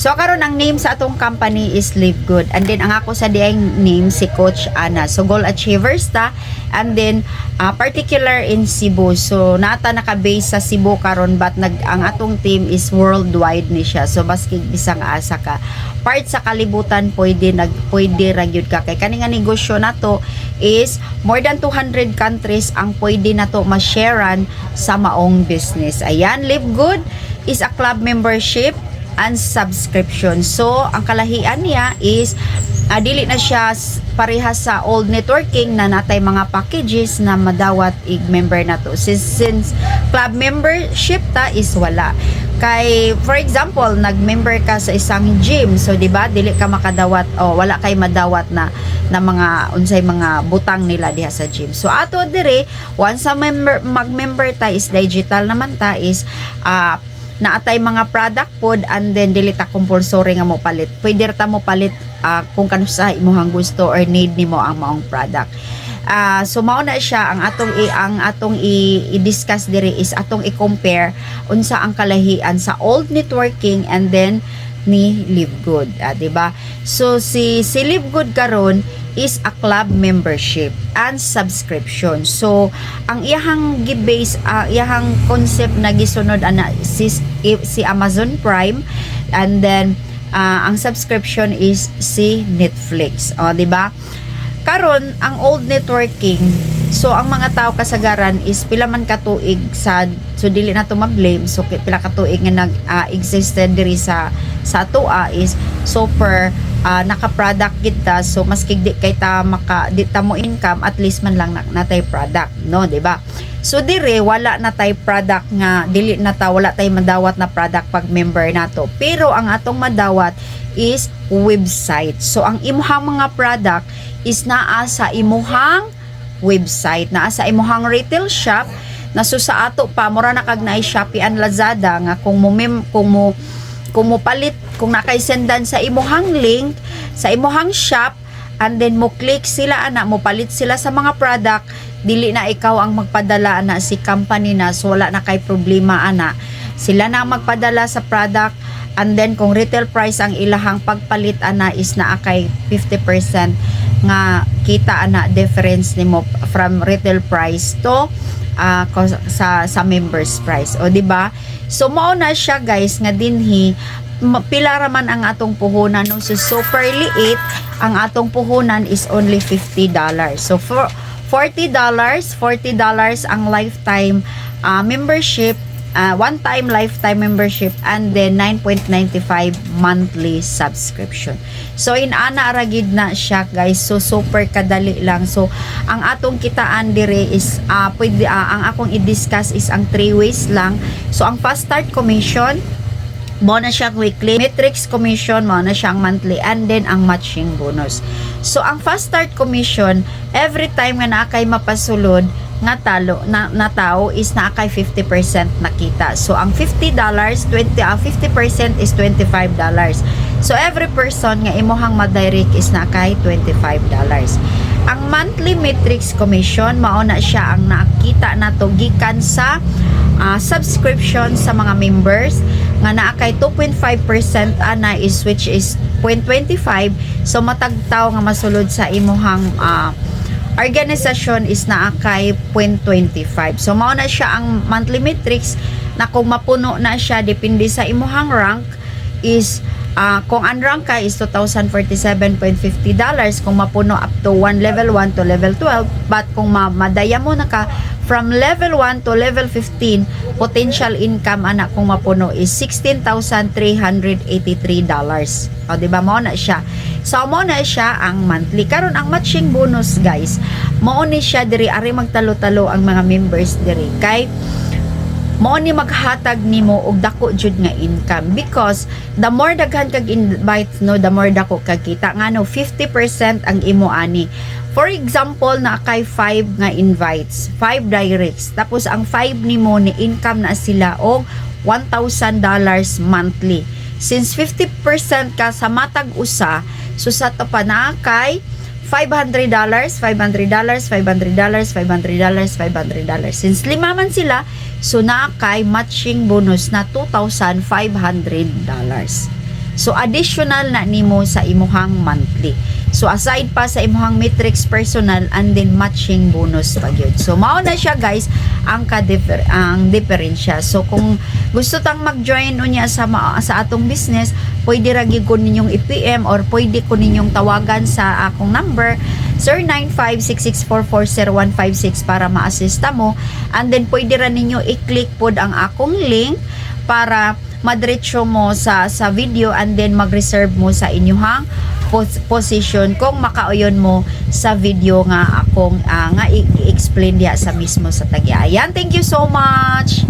So karon ang name sa atong company is Live Good. And then ang ako sa diang name si Coach Ana. So goal achievers ta, and then particular in Cebu. So nata naka-base sa Cebu karon, but ang atong team is worldwide ni siya. So baski bisang asa ka part sa kalibutan pwede ra gyud ka kay kani nga negosyo nato is more than 200 countries ang pwede nato ma-sharean sa maong business. Ayan, Live Good is a club membership and subscription. So, ang kalahian niya is dili na siya parehas sa old networking na natay mga packages na madawat member na to. Since club membership ta is wala. Kay, for example, nag-member ka sa isang gym. So, di ba, dili ka makadawat o wala kay madawat na mga unsay mga butang nila diha sa gym. So, ato dire, once mag-member ta is digital naman ta is naatay mga product pod, and then dili ta compulsory nga mo palit. Pwede ta mo palit kung kano sa imong gusto or need nimo ang maong product. So mao na siya ang atong i-discuss diri is atong i-compare unsa ang kalahian sa old networking and then ni Live Good, di ba? So si Live Good karon is a club membership and subscription. So ang iyahang gi-base iyahang concept na gisunod ana si Amazon Prime, and then ang subscription is si Netflix, di ba? Karon ang old networking, so ang mga tao kasagaran is pila man ka tuig so dili na to ma-blame, so pila ka tuig nga existed diri sa atoa is super naka-product kita, so maski di kay ta di ta mo income, at least man lang natay product, no, di ba? So dire wala na tay product nga dili na ta, wala tay madawat na product pag member nato, pero ang atong madawat is website. So ang imuhang mga product is naa sa imuhang website, naa sa imuhang retail shop, na so sa ato pa mura na kag naay Shopee and Lazada nga kung mo palit, kung nakaisendan sa imuhang link sa imuhang shop, and then mo click sila ana, mo palit sila sa mga product, dili na ikaw ang magpadala ana, si company na, so wala na kay problema ana, sila na magpadala sa product, and then kung retail price ang ilahang pagpalit ana is naa kay 50% nga kita ana difference nimo from retail price to sa members price, o di ba? So mao na siya guys nga dinhi pila raman ang atong puhunan, no? So super liit ang atong puhunan is only $50. So for $40 ang lifetime membership, one time lifetime membership, and then 9.95 monthly subscription. So in ana ragid na siya guys, so super kadali lang. So ang atong kitaan dire is pwede ang akong i-discuss is ang 3 ways lang. So ang fast start commission mo na siyang weekly, matrix commission mo na siyang monthly, and then ang matching bonus. So ang fast start commission, every time nga naakay mapasulod nga na tao is naakay 50% nakita. So ang $50, 50% is $25. So every person nga imuhang madirect is naakay $25. Ang monthly matrix commission mao na siya ang nakita nato gikan sa subscription sa mga members nga naa kay 2.5% ana is, which is 0.25. So matagtaw nga masulod sa imuhang organisasyon is naa kay 0.25. So mao na siya ang monthly matrix na kung mapuno na siya depende sa imuhang rank is kung unrank ka is $2,047.50 kung mapuno up to level 1 to level 12, but kung madaya mo na ka from level 1 to level 15, potential income ana kung mapuno is $16,383. O diba, mao na siya. So mao na siya ang monthly. Karon ang matching bonus guys, mao ni siya diri ari magtalo-talo ang mga members diri kay mao ni maghatag nimo og dako jud nga income, because the more daghan kag invite, no, the more dako kag kita ngano 50% ang imo ani. For example, na kay 5 nga invites, 5 directs, tapos ang 5 nimo ni income na sila og $1,000 monthly. Since 50% ka sa matag usa, so sa to pa na kay $500, $500, $500, $500, $500. Since 5 man sila, so na kay matching bonus na $2,500. So additional na nimo sa imuhang monthly. So aside pa sa imuhang matrix personal and then matching bonus pa gyud. So mao na siya guys ang ang diferensya. So kung gusto tang mag-join unya sa atong business, pwede ra gyud ko ninyong i-PM or pwede ko ninyong tawagan sa akong number 0956644056 para ma-assista mo, and then pwede ra ninyo i-click pod ang akong link para madiretso mo sa video, and then mag-reserve mo sa inyong position kung makauyon mo sa video nga akong nga i-explain diya sa mismo sa tagya. Ayan, thank you so much.